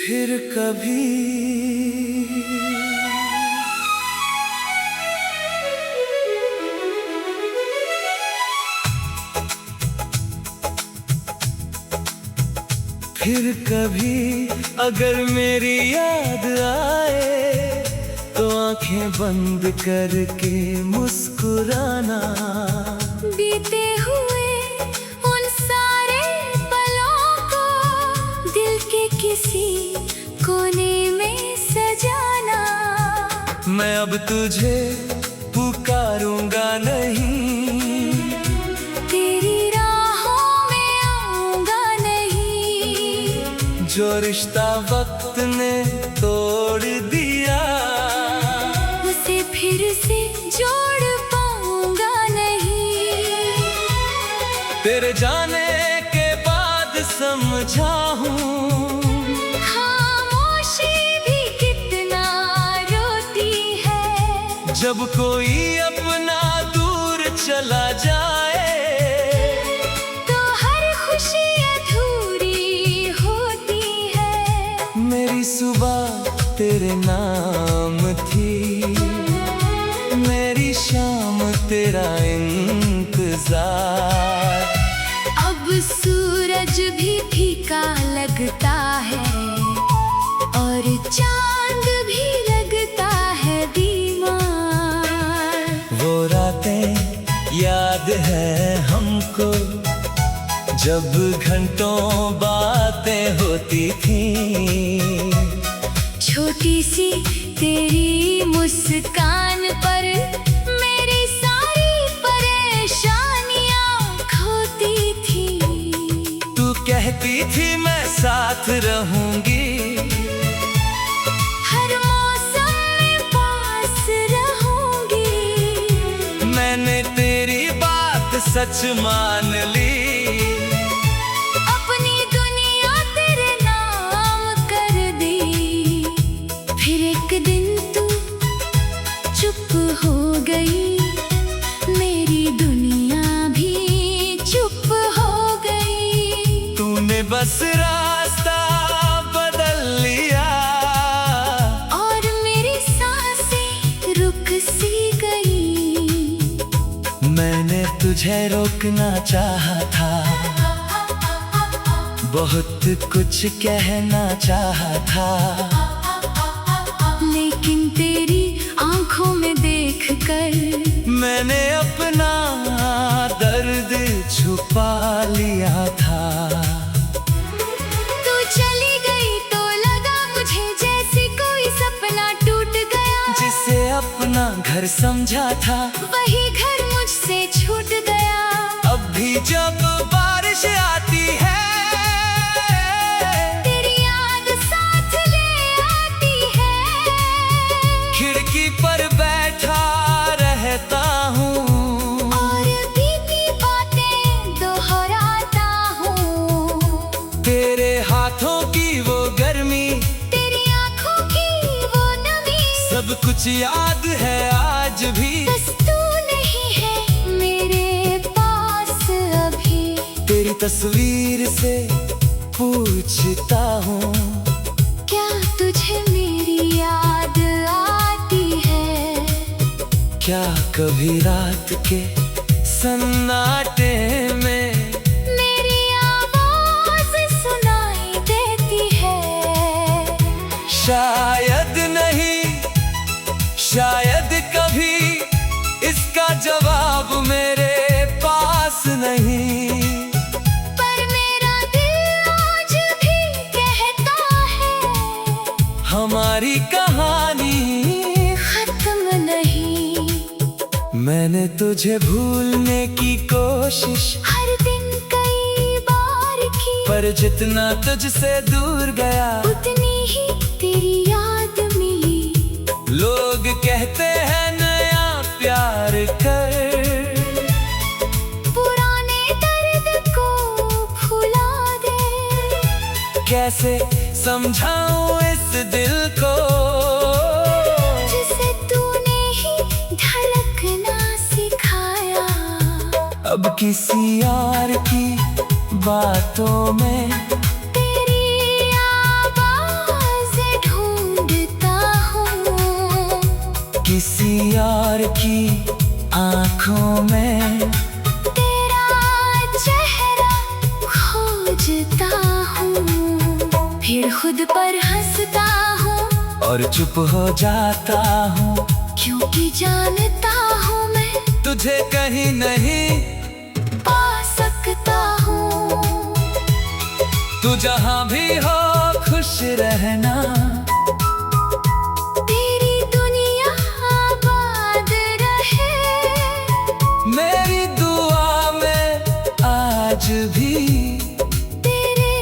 फिर कभी फिर कभी अगर मेरी याद आए तो आंखें बंद करके मुस्कुराना। बीते हुए उन सारे पलों को दिल के किसी कोने में सजाना। मैं अब तुझे पुकारूंगा नहीं, तेरी राहों में आऊंगा नहीं। जो रिश्ता वक्त ने तोड़ दिया उसे फिर से जोड़ पाऊंगा नहीं। तेरे जाने के बाद समझा हूँ खामोशी भी कितना रोती है। जब कोई अपना दूर चला जाए तो हर खुशी अधूरी होती है। मेरी सुबह तेरे नाम थी, मेरी शाम तेरा इंतजार। अब सूरज भी फीका लगता है और चांद भी लगता है बीमार। वो रातें याद है हमको जब घंटों बातें होती थीं। छोटी सी तेरी मुस्कान पर मेरी सारी परेशानियां खोती थी। तू कहती थी मैं साथ रहूंगी, हर मौसम में पास रहूंगी। मैंने तेरी बात सच मान ली। अपनी दुनिया तेरे नाम कर दी। फिर एक दिन तू चुप हो गई, मेरी दुनिया भी चुप हो गई। तूने बस रास्ता बदल लिया और मेरी सांसें रुक सी गई। मैंने तुझे रोकना चाहा था, बहुत कुछ कहना चाहा था, लेकिन तेरी आंखों में देखकर मैंने अपना दर्द छुपा लिया था। तू चली गई तो लगा मुझे जैसे कोई सपना टूट गया। जिसे अपना घर समझा था वही घर मुझसे छूट गया। अब भी जब बारिश आती है तेरी याद साथ ले आती है। खिड़की पर बैठा रहता हूँ और बीती बातें दोहराता हूँ। तेरे हाथों की वो गर्मी, तेरी आंखों की वो नमी, सब कुछ याद है आज भी। बस तू नहीं है मेरे पास अभी। तेरी तस्वीर से पूछता हूँ क्या तुझे मेरी याद आती है? क्या कभी रात के सन्नाटे में मेरी आवाज सुनाई देती है? शायद नहीं, शायद कभी इसका जवाब मेरे पास नहीं। पर मेरा दिल आज भी कहता है हमारी कहानी खत्म नहीं। मैंने तुझे भूलने की कोशिश हर दिन कई बार की, पर जितना तुझसे दूर गया उतनी ही तेरी याद मिली। लोग कहते हैं नया प्यार कर, पुराने दर्द को भुला दे। कैसे समझाऊं इस दिल को जिसे तूने ही धड़कना सिखाया। अब किसी और की बातों में तेरी आवाज़ चेहरा खोजता हूँ, फिर खुद पर हंसता हूँ और चुप हो जाता हूँ, क्योंकि जानता हूँ मैं तुझे कहीं नहीं पा सकता हूँ। तू जहाँ भी हो खुश रहना, तेरी दुनिया आबाद रहे, मेरी दुआ में आज भी तेरे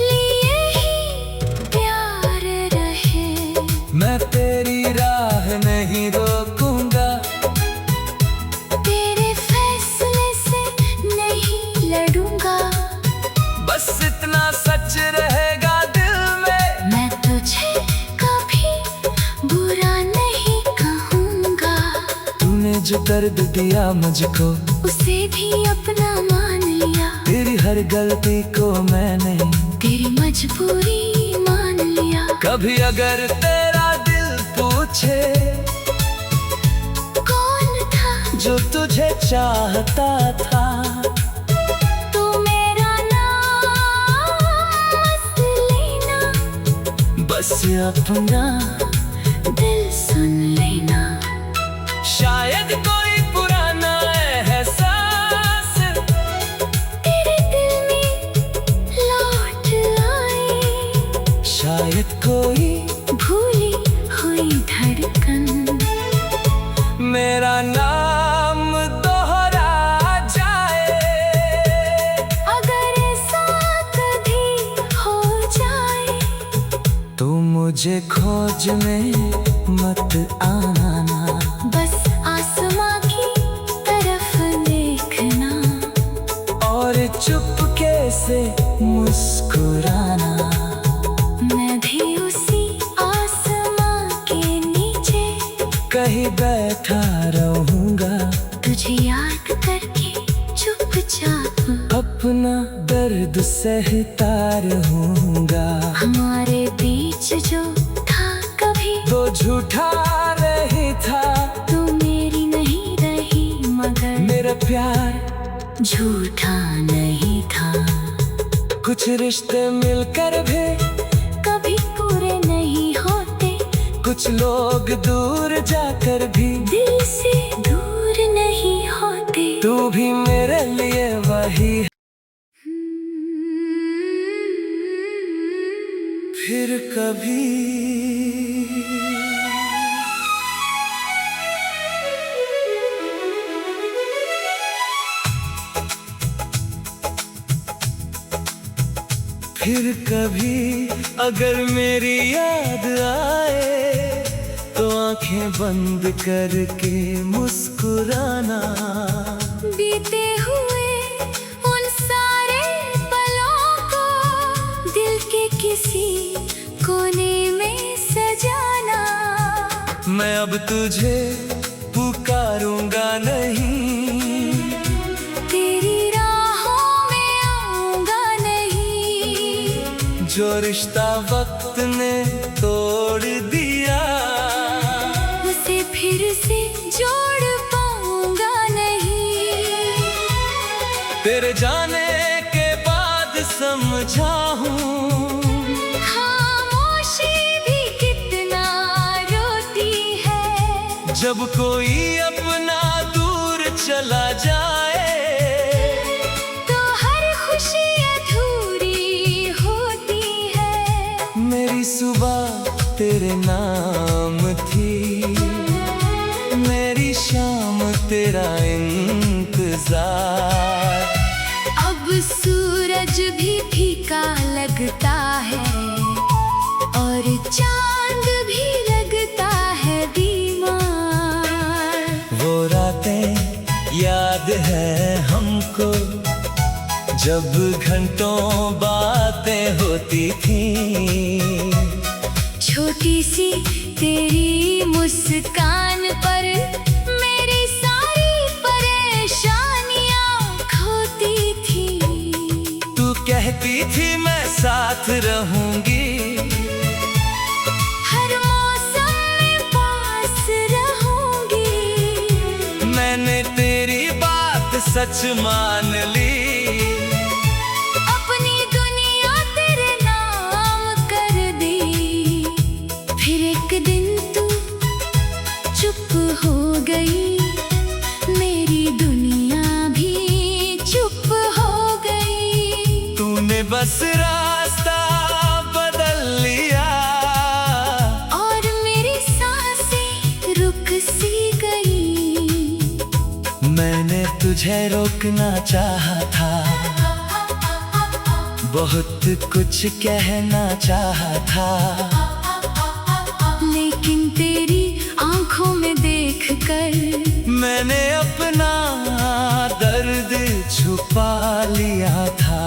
लिए ही प्यार रहे। मैं तेरी राह नहीं रोकूंगा, तेरे फैसले से नहीं लड़ूंगा, बस इतना सच रहेगा दिल में, मैं तुझे कभी बुरा नहीं कहूँगा। तूने जो दर्द दिया मुझको उसे भी अपना मान लिया, तेरी हर गलती को मैंने तेरी मजबूरी मान लिया। कभी अगर तेरा दिल पूछे कौन था जो तुझे चाहता था, तू मेरा नाम मत लेना, बस अपना दिल सुन लेना। शायद कोई पुराना एहसास तेरे दिल में लौट आए, शायद कोई भूली हुई धड़कन मेरा नाम दोहरा जाए। अगर ऐसा कभी हो जाए, तू मुझे खोज में मत आना, बस आसमां की तरफ देखना और चुपके से मुस्कुराना। मैं भी उसी आसमां के नीचे कहीं बैठा रहूंगा, तुझे याद करके चुपचाप अपना दर्द सहता रहूंगा। हमारे बीच जो था कभी वो झूठा नहीं था, तू मेरी नहीं रही, मगर मेरा प्यार झूठा नहीं था। कुछ रिश्ते मिलकर भी कभी पूरे नहीं होते, कुछ लोग दूर जाकर भी दिल से दूर नहीं होते। तू भी मेरे लिए वही है। फिर कभी फिर कभी अगर मेरी याद आए तो आंखें बंद करके मुस्कुराना। बीते हुए उन सारे पलों को दिल के किसी कोने में सजाना। मैं अब तुझे पुकारूंगा नहीं, तेरी राहों में आऊंगा नहीं, जो रिश्ता वक्त ने तोड़ दिया उसे फिर से जोड़ पाऊंगा नहीं। तेरे जाने के बाद समझा हूँ खामोशी भी कितना रोती है, जब कोई अपना दूर चला जाए तो हर खुशी अधूरी होती है। मेरी सुबह तेरे नाम थी, मेरी शाम तेरा इंतजार। अब सूरज भी फीका लगता है और चांद भी लगता है बीमार। वो रातें याद है हमको जब घंटों बातें होती थी, छोटी सी तेरी मुस्कान पर मेरी सारी परेशानियां खोती थी। तू कहती थी मैं साथ रहूंगी, हर मौसम में पास रहूंगी। मैंने तेरी बात सच मान ली। तुझे रोकना चाहा था, बहुत कुछ कहना चाहा था, लेकिन तेरी आंखों में देखकर मैंने अपना दर्द छुपा लिया था।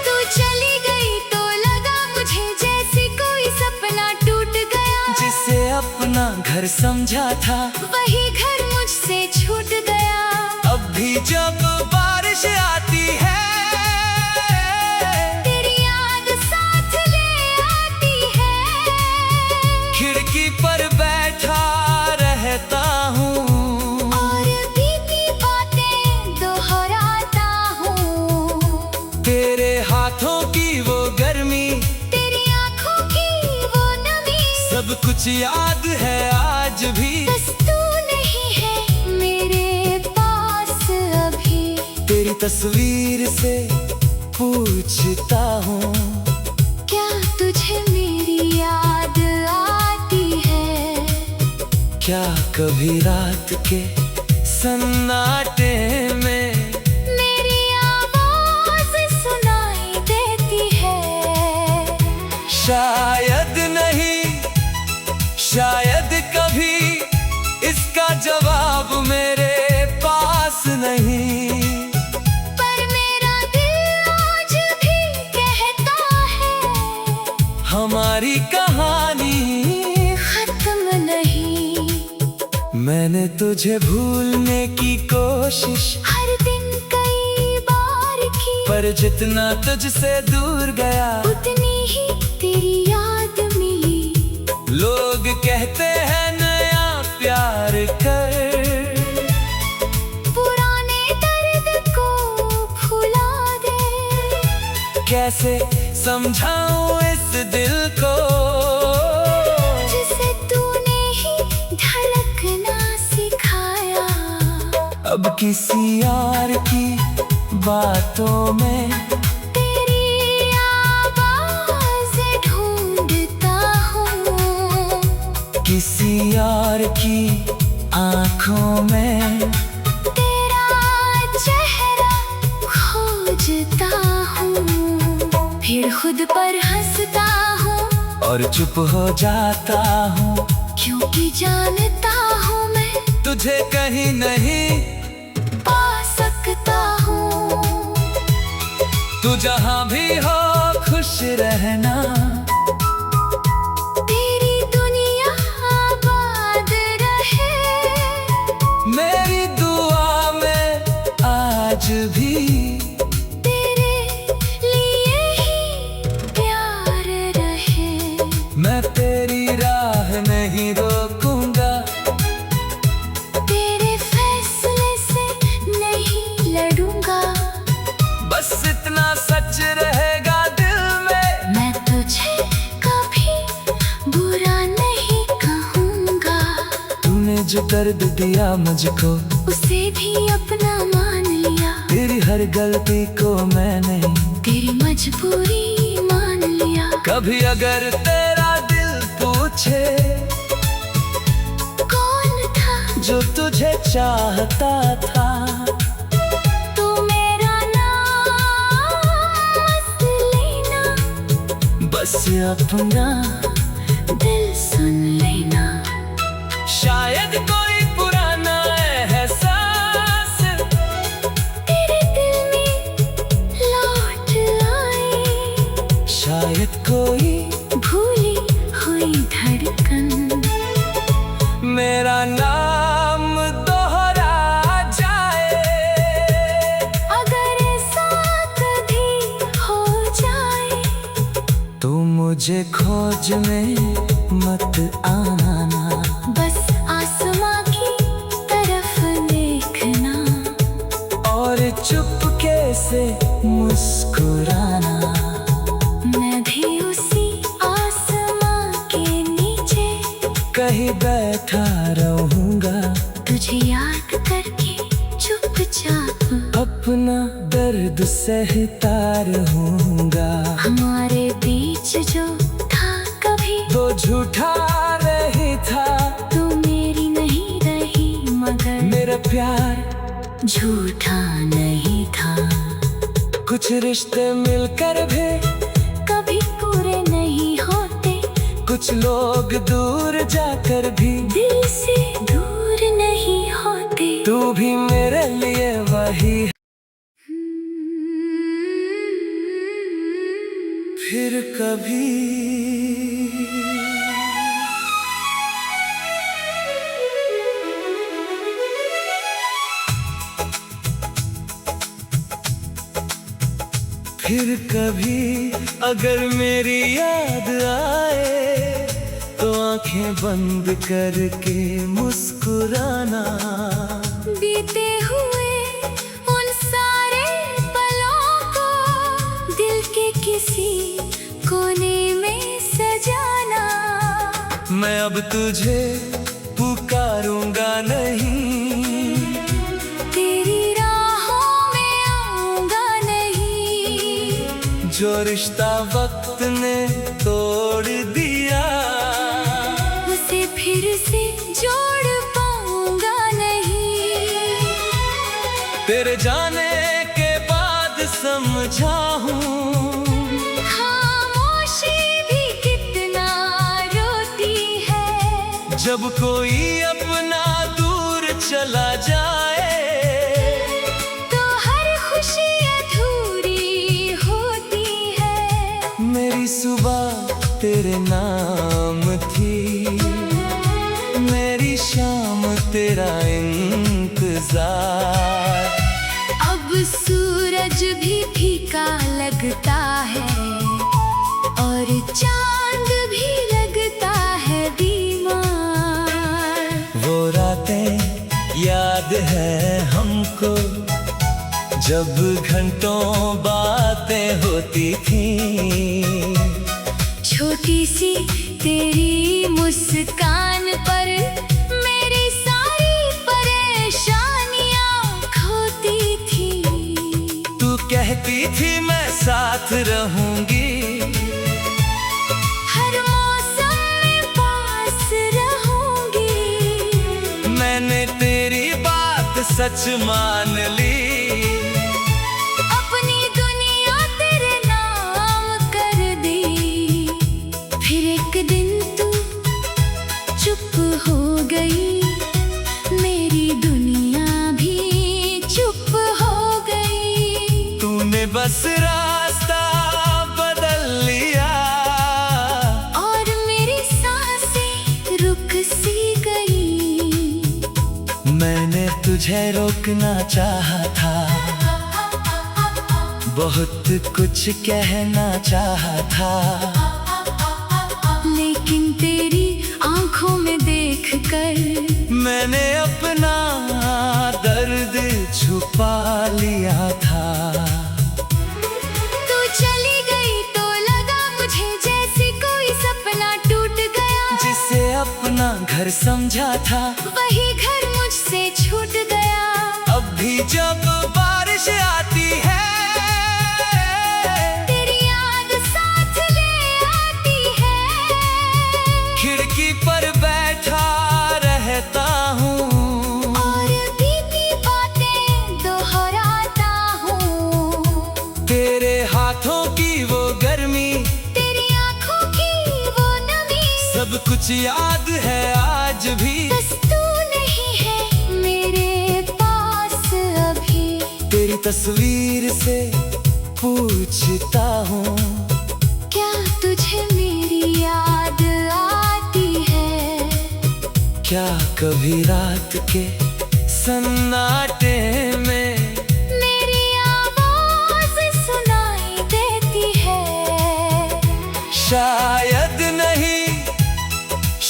तू चली गई तो लगा मुझे जैसे कोई सपना टूट गया। जिसे अपना घर समझा था वही घर मुझसे छूट गया। अब भी जब बारिश आती है तेरी याद साथ ले आती है। खिड़की पर बैठा रहता हूँ और बीती बातें दोहराता हूँ। तेरे हाथों की वो गर्मी, तेरी आंखों की वो नमी, सब कुछ याद है आज भी। बस तू नहीं है मेरे पास अभी। तेरी तस्वीर से पूछता हूँ, क्या तुझे मेरी याद आती है? क्या कभी रात के सन्नाटे में मेरी आवाज सुनाई देती है? शायद नहीं, शायद कभी इसका जवाब मेरे पास नहीं। पर मेरा दिल आज भी कहता है हमारी कहानी खत्म नहीं। मैंने तुझे भूलने की कोशिश हर दिन कई बार की, पर जितना तुझसे दूर गया उतनी ही तेरी याद मिली। लोग कहते हैं नया प्यार कर, पुराने दर्द को भुला दे। कैसे समझाऊं इस दिल को जिसे तूने ही धड़कना सिखाया। अब किसी और की बातों में तेरी आवाज़ ढूंढता हूँ, किसी और की आंखों में तेरा चेहरा खोजता हूँ। फिर खुद पर हंसता हूँ, और चुप हो जाता हूँ, क्योंकि जानता हूँ मैं तुझे कहीं नहीं पा सकता हूँ। तू जहाँ भी हो खुश रहना। तेरी दुनिया आबाद रहे, मेरी दुआ में आज भी तेरे लिए ही प्यार रहे। मैं तेरी राह नहीं रोकूंगा, तेरे फैसले से नहीं लड़ूंगा। बस इतना सच रहेगा दिल में, मैं तुझे कभी बुरा नहीं कहूँगा। तूने जो दर्द दिया मुझको उसे भी अपना मान लिया। तेरी हर गलती को मैंने तेरी मजबूरी मान लिया। कभी अगर तेरा दिल पूछे कौन था जो तुझे चाहता था, तू मेरा नाम मत लेना। बस अपना दिल सुन लेना। शायद कोई पुराना एहसास तेरे दिल में लौट आए। शायद कोई भूली हुई धड़कन मेरा नाम दोहरा जाए। अगर ऐसा कभी हो जाए तू मुझे खोज में मत आना ना, बस आसमां की तरफ देखना और चुपके से मुस्कुराना। मैं भी उसी आसमां के नीचे कहीं बैठा रहूंगा, तुझे याद करके चुपचाप अपना दर्द सहता रहूंगा। हमारे बीच जो था कभी तो झूठा नहीं था, तू मेरी नहीं रही, मगर मेरा प्यार झूठा नहीं था। कुछ रिश्ते मिलकर भी कभी पूरे नहीं होते, कुछ लोग दूर जाकर भी दिल से दूर नहीं होते। तू भी मेरे लिए वही है। फिर कभी फिर कभी अगर मेरी याद आए तो आंखें बंद करके मुस्कुराना। बीते हुए उन सारे पलों को दिल के किसी कोने में सजाना। मैं अब तुझे पुकारूंगा नहीं, तेरी राहों में आऊंगा नहीं। जो रिश्ता वक्त ने तोड़ दिया उसे फिर से जोड़ पाऊंगा नहीं। तेरे जाने के बाद समझा हूँ खामोशी भी कितना रोती है। जब कोई अपना दूर चला जाए तो हर खुशी अधूरी होती है। मेरी सुबह तेरे नाम थी, मेरी शाम तेरा इंतजार। अब सूरज भी फीका लगता है और चांद भी लगता है बीमार। वो रातें याद है हमको जब घंटों बातें होती थीं। छोटी सी तेरी मुस्कान पर मेरी सारी परेशानियां खोती थी। तू कहती थी मैं साथ रहूंगी, हर मौसम में पास रहूंगी। मैंने तेरी बात सच मान ली। अपनी दुनिया तेरे नाम कर दी। फिर एक दिन तू चुप हो गई, मेरी दुनिया भी चुप हो गई। तूने बस रास्ता बदल लिया और मेरी सांसें रुक सी गई। मैंने तुझे रोकना चाहा था, बहुत कुछ कहना चाहा था, लेकिन तेरी आंखों में देखकर मैंने अपना दर्द छुपा लिया था। तू चली गई तो लगा मुझे जैसे कोई सपना टूट गया। जिसे अपना घर समझा था वही घर मुझसे छूट गया। अब भी जब बारिश आती है तेरी याद साथ ले आती है। खिड़की पर बैठा रहता हूँ और बीती बातें दोहराता हूँ। तेरे हाथों की वो गर्मी, तेरी आंखों की वो नमी, सब कुछ याद है आज भी। बस तू नहीं है मेरे पास अभी। तेरी तस्वीर से पूछता हूँ क्या तुझे मेरी याद आती है? क्या कभी रात के सन्नाटे में मेरी आवाज सुनाई देती है? शायद नहीं,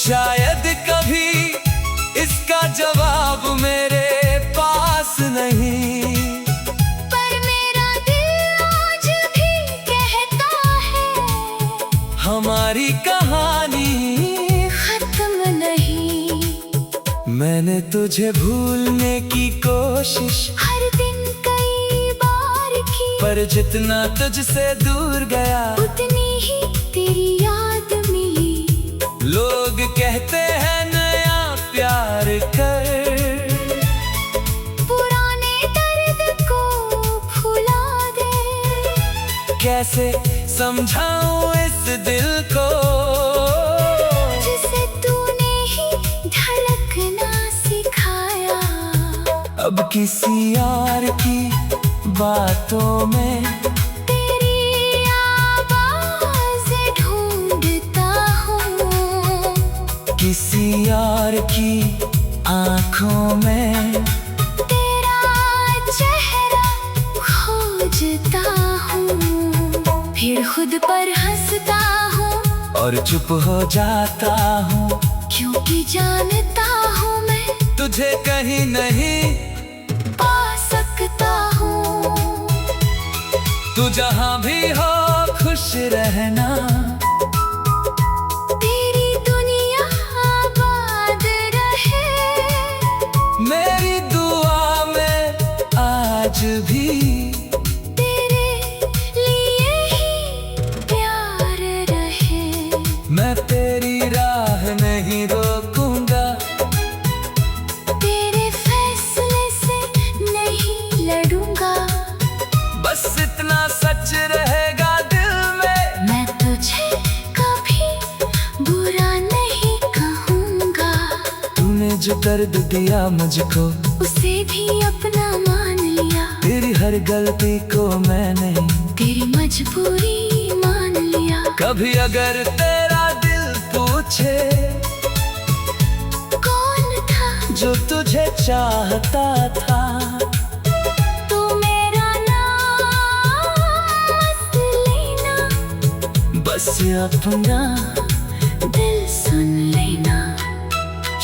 शायद कभी इसका जवाब मेरे पास नहीं। पर मेरा दिल आज भी कहता है हमारी कहानी खत्म नहीं। मैंने तुझे भूलने की कोशिश हर दिन कई बार की, पर जितना तुझसे दूर गया उतनी ही तेरी याद मिली। लोग कहते हैं नया प्यार कर, पुराने कैसे समझाऊं इस दिल को जिसे तूने ही धड़कना सिखाया। अब किसी और की बातों में तेरी आवाज़ ढूंढता हूँ, किसी और की आंखों में तेरा चेहरा खोजता हूँ। फिर खुद पर हंसता हूँ और चुप हो जाता हूँ, क्योंकि जानता हूँ मैं तुझे कहीं नहीं पा सकता हूँ। तू जहाँ भी हो खुश रहना, तेरी दुनिया आबाद रहे, मेरी दुआ में आज भी तेरे लिए ही प्यार रहे। मैं तेरी राह नहीं रोकूंगा, तेरे फैसले से नहीं लड़ूंगा, बस इतना सच रहेगा दिल में, मैं तुझे कभी बुरा नहीं कहूँगा। तूने जो दर्द दिया मुझको उसे भी अपना मान लिया, तेरी हर गलती को मैंने तेरी मजबूरी मान लिया। कभी अगर तेरा दिल पूछे कौन था जो तुझे चाहता था, तू मेरा नाम मत लेना, बस अपना दिल सुन लेना।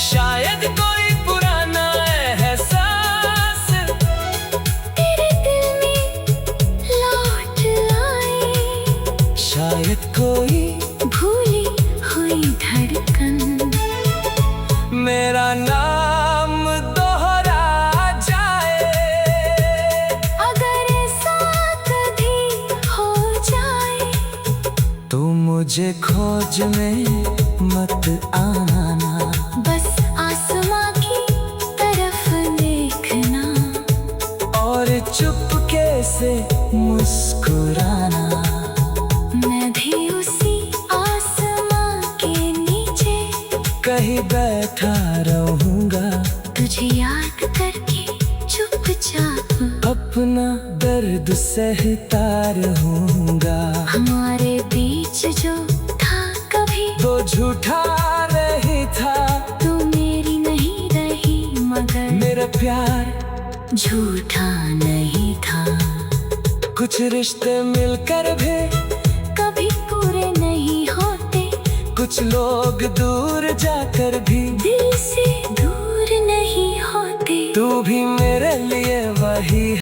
शायद कोई पुराना एहसास तेरे दिल में लौट आए, शायद कोई भूली हुई धड़कन मेरा नाम दोहरा जाए। अगर ऐसा कभी हो जाए, तू मुझे खोज में मत आना, बस आसमां की तरफ देखना, और चुपके से मुस्कुराना। मैं भी उसी आसमां के नीचे कहीं बैठा रहूंगा, तुझे याद करके चुपचाप अपना दर्द सहता रहूंगा। हमारे बीच जो था कभी तो झूठा नहीं था, तू मेरी नहीं रही, मगर मेरा प्यार झूठा नहीं था। कुछ रिश्ते मिलकर भी कभी पूरे नहीं होते, कुछ लोग दूर जाकर भी दिल से दूर नहीं होते। तू भी मेरे लिए वही